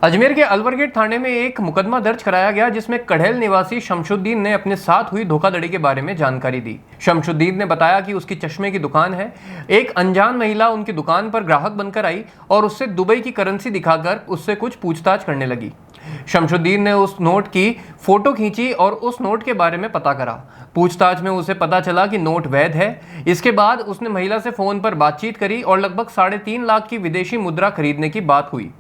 अजमेर के अलवर गेट थाने में एक मुकदमा दर्ज कराया गया जिसमें कढ़ेल निवासी शमशुद्दीन ने अपने साथ हुई धोखाधड़ी के बारे में जानकारी दी। शमशुद्दीन ने बताया कि उसकी चश्मे की दुकान है। एक अनजान महिला उनकी दुकान पर ग्राहक बनकर आई और उससे दुबई की करेंसी दिखाकर उससे कुछ पूछताछ करने लगी। शमशुद्दीन ने उस नोट की फोटो खींची और उस नोट के बारे में पता करा। पूछताछ में उसे पता चला कि नोट वैध है। इसके बाद उसने महिला से फोन पर बातचीत करी और लगभग 3.5 लाख की विदेशी मुद्रा खरीदने की बात हुई।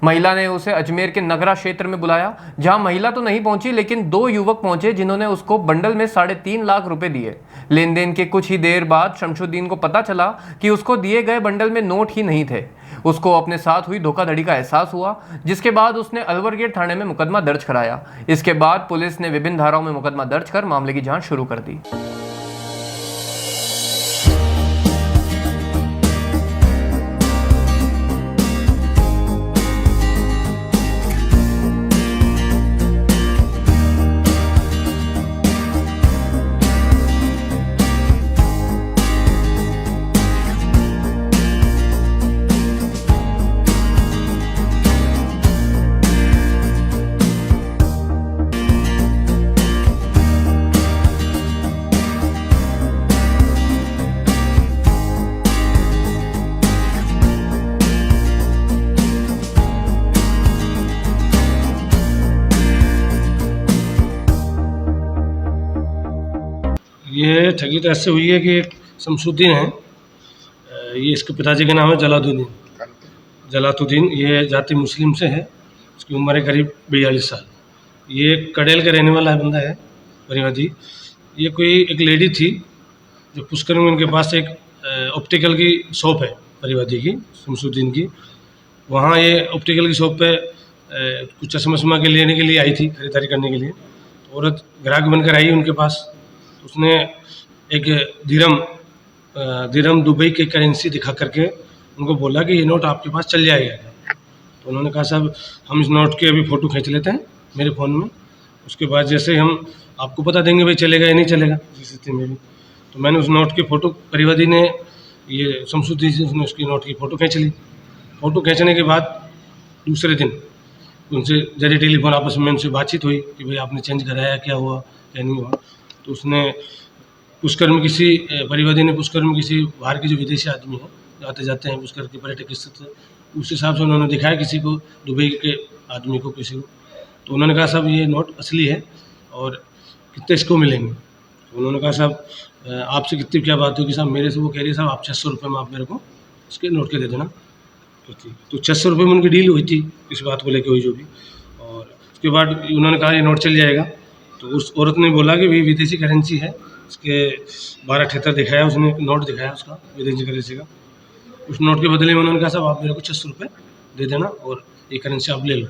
महिला ने उसे अजमेर के नगरा क्षेत्र में बुलाया, जहां महिला तो नहीं पहुंची लेकिन 2 युवक पहुंचे जिन्होंने उसको बंडल में 3.5 लाख रुपए दिए। लेन देन के कुछ ही देर बाद शमशुद्दीन को पता चला कि उसको दिए गए बंडल में नोट ही नहीं थे। उसको अपने साथ हुई धोखाधड़ी का एहसास हुआ, जिसके बाद उसने अलवर गेट थाने में मुकदमा दर्ज कराया। इसके बाद पुलिस ने विभिन्न धाराओं में मुकदमा दर्ज कर मामले की जांच शुरू कर दी। ये ठगी तो ऐसे हुई है कि एक शमशुद्दीन है, ये इसके पिताजी का नाम है जलालुद्दीन। ये जाति मुस्लिम से है। इसकी उम्र है करीब 42 साल। ये कड़ेल का रहने वाला बंदा है परिवादी। ये कोई एक लेडी थी जो पुष्कर में उनके पास एक ऑप्टिकल की शॉप है परिवादी की, शमशुद्दीन की। वहाँ ये ऑप्टिकल की शॉप पे कुछ चश्मा के लेने के लिए आई थी, खरीदारी करने के लिए। तो औरत ग्राहक बनकर आई उनके पास। तो उसने एक दिरहम दुबई की करेंसी दिखा करके उनको बोला कि ये नोट आपके पास चल जाएगा। तो उन्होंने कहा साहब हम इस नोट की अभी फ़ोटो खींच लेते हैं मेरे फ़ोन में, उसके बाद जैसे हम आपको बता देंगे भाई चलेगा या नहीं चलेगा जिस स्थिति में भी। तो मैंने उस नोट की फ़ोटो परिवादी ने, ये शमशुद्दीन जी, उसने उसकी नोट की फ़ोटो खींच ली। फ़ोटो खींचने के बाद दूसरे दिन उनसे जरिए टेलीफोन आपस में उनसे बातचीत हुई कि भाई आपने चेंज कराया, क्या हुआ क्या नहीं हुआ। तो उसने पुष्कर में किसी परिवादी ने पुष्कर में किसी बाहर के जो विदेशी आदमी हैं, आते जाते हैं पुष्कर के पर्यटक स्थल, उस हिसाब से उन्होंने दिखाया किसी को, दुबई के आदमी को, किसी को। तो उन्होंने कहा साहब ये नोट असली है और कितने इसको मिलेंगे। तो उन्होंने कहा साहब आपसे कितनी क्या बात होगी साहब मेरे से। वो कह रही है साहब आप 600 रुपये में आप मेरे को इसके नोट के दे देना। तो 600 रुपये में उनकी डील हुई थी, इस बात को लेकर हुई जो भी। और उसके बाद उन्होंने कहा ये नोट चल जाएगा। तो उस औरत ने बोला कि भाई विदेशी करेंसी है, उसके 12 ठेतर दिखाया, उसने नोट दिखाया उसका विदेशी करेंसी का। उस नोट के बदले में उन्होंने कहा साहब आप मेरे को 600 रुपये दे देना और ये करेंसी आप ले लो।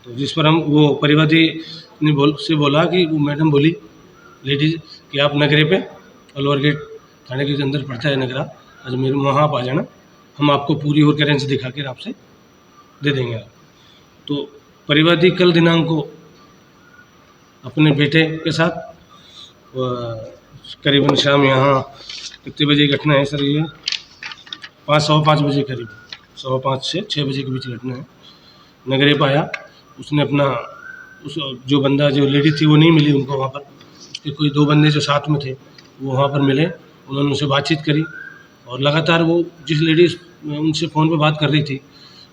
तो जिस पर हम वो परिवादी ने बोला कि वो मैडम बोली लेडीज कि आप नगरे पे अलवर गेट थाने के अंदर पड़ता है नगरा अजमेर, वहाँ आप आ जाना, हम आपको पूरी और करेंसी दिखा कर आपसे दे देंगे आप। तो परिवादी कल दिनांक को अपने बेटे के साथ करीबन शाम, यहाँ कितने बजे घटना है सर, ये 5:15 बजे करीब, 5:15 से 6 बजे के बीच घटना है। नगरे पर आया, उसने अपना उस जो बंदा, जो लेडी थी वो नहीं मिली उनको वहाँ पर। उसके कोई 2 बंदे जो साथ में थे वो वहाँ पर मिले, उन्होंने उनसे बातचीत करी और लगातार वो जिस लेडी उनसे फ़ोन पे बात कर रही थी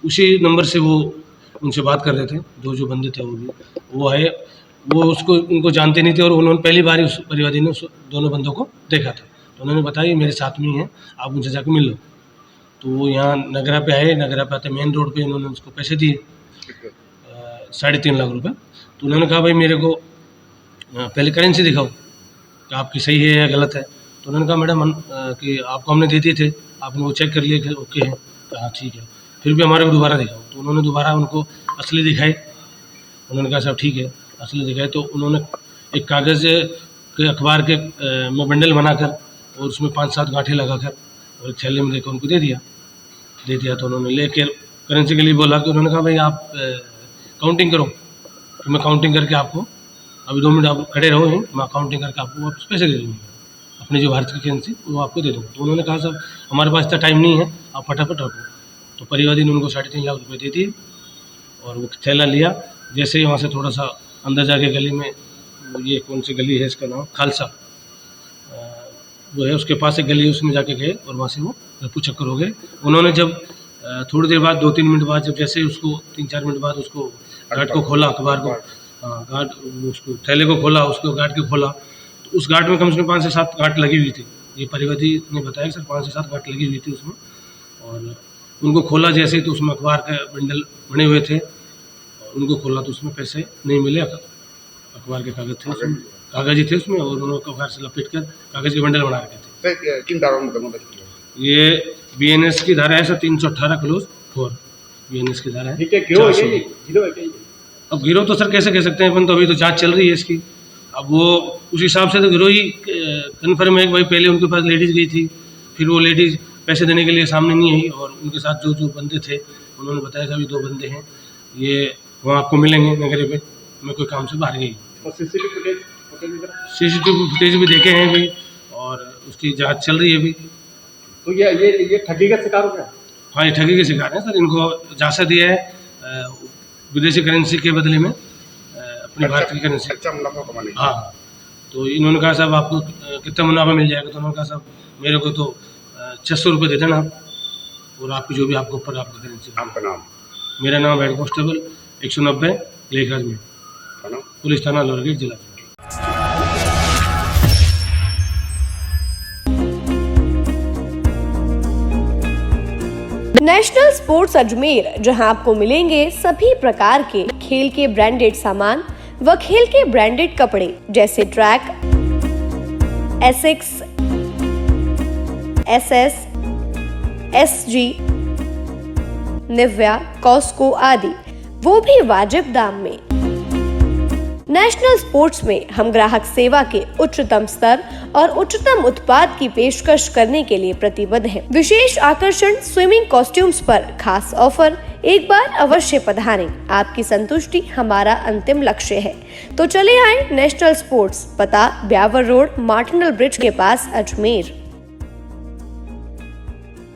उसी नंबर से वो उनसे बात कर रहे थे। 2 जो बंदे थे वो आए, वो उनको जानते नहीं थे और उन्होंने पहली बार उस परिवादी ने उस दोनों बंदों को देखा था। तो उन्होंने बताया मेरे साथ में ही हैं, आप उनसे जाकर मिल लो। तो वो यहाँ नगरा पे आए, नगरा पे आते मेन रोड पे उन्होंने उसको पैसे दिए 3.5 लाख रुपए। तो उन्होंने कहा भाई मेरे को पहले करेंसी दिखाओ कि आपकी सही है या गलत है। तो उन्होंने कहा मैडम कि आपको हमने दे दिए थे, आपने वो चेक कर लिए कि ओके है। हाँ ठीक है, फिर भी हमारे को दोबारा दिखाओ। तो उन्होंने दोबारा उनको असली दिखाई। उन्होंने कहा साहब ठीक है, असली दिखाई। तो उन्होंने एक कागज़ के अखबार के में बंडल बनाकर और उसमें 5-7 गांठें लगाकर और एक थैले में देकर उनको दे दिया। तो उन्होंने लेकर करेंसी के लिए बोला कि उन्होंने कहा भाई आप काउंटिंग करो, तो मैं काउंटिंग करके आपको अभी 2 मिनट आप खड़े रहो, मैं काउंटिंग करके आपको वापस पैसे दे दूँगा, अपनी जो भारत की करेंसी वो आपको दे दूँगा। तो उन्होंने कहा साहब हमारे पास इतना टाइम नहीं है, आप फटाफट रखो। तो परिवादी ने उनको 3.5 लाख रुपये दे दिए और वो थैला लिया। जैसे ही वहाँ से थोड़ा सा अंदर जाके गली में, ये कौन सी गली है, इसका नाम खालसा वो है, उसके पास एक गली है, उसमें जाके गए और वहाँ से वो रफू चक्कर हो गए। उन्होंने जब थोड़ी देर बाद 2-3 मिनट बाद, जब जैसे ही उसको 3-4 मिनट बाद उसको गार्ड को खोला, अखबार को, गार्ड उसको थैले को खोला, उसको गार्ड को खोला, तो उस गार्ड में कम से कम 5 से 7 गांठ लगी हुई थी। ये परिवधी ने बताया कि सर 5 से 7 गांठ लगी हुई थी उसमें। और उनको खोला जैसे ही, तो उसमें अखबार का बंडल बने हुए थे। उनको खोला तो उसमें पैसे नहीं मिले, अखबार के कागज थे उसमें, कागज ही थे उसमें, और उन्होंने अखबार से लपेट कर कागज के बंडल बना रखे थे। किन धाराओं में मुकदमा दर्ज किया? ये BNS की धारा है सर 318 क्लोज 4 BNS की धारा है। ठीक है, गिरोह है ये, गिरोह है क्या ये? अब गिरोह तो सर कैसे कह सकते हैं अपन, तो अभी तो जांच चल रही है इसकी। अब वो उस हिसाब से तो गिरोह ही कन्फर्म है कि भाई पहले उनके पास लेडीज़ गई थी, फिर वो लेडीज़ पैसे देने के लिए सामने नहीं आई, और उनके साथ जो बंदे थे उन्होंने बताया कि अभी 2 बंदे हैं, ये वहाँ आपको मिलेंगे नगरे पे, मैं कोई काम से बाहर गई। और सीसीटीवी फुटेज भी देखे हैं भाई, और उसकी जांच चल रही है अभी। तो ये ठगी का शिकार हो गया? हाँ, ये ठगी के शिकार हैं सर। इनको झांसा दिया है विदेशी करेंसी के बदले में अपनी भारतीय करेंसी। अच्छा मुनाफा कमाने के लिए। हाँ, तो इन्होंने कहा साहब आपको कितना मुनाफा मिल जाएगा, तो उन्होंने कहा साहब मेरे को तो 600 रुपये दे देना आप, और आपकी जो भी आपके ऊपर आपका करेंसी। आपका नाम? मेरा नाम हेड कांस्टेबल 190 लेखराज में, पुलिस थाना लोहरगढ़ जिला। नेशनल स्पोर्ट्स अजमेर, जहां आपको मिलेंगे सभी प्रकार के खेल के ब्रांडेड सामान व खेल के ब्रांडेड कपड़े, जैसे track, Asics, SS, SG, Nivia, Cosco आदि, वो भी वाजिब दाम में। नेशनल स्पोर्ट्स में हम ग्राहक सेवा के उच्चतम स्तर और उच्चतम उत्पाद की पेशकश करने के लिए प्रतिबद्ध हैं। विशेष आकर्षण स्विमिंग कॉस्ट्यूम्स पर खास ऑफर, एक बार अवश्य पधारें। आपकी संतुष्टि हमारा अंतिम लक्ष्य है। तो चले आए नेशनल स्पोर्ट्स, पता ब्यावर रोड, मार्टिनल ब्रिज के पास, अजमेर।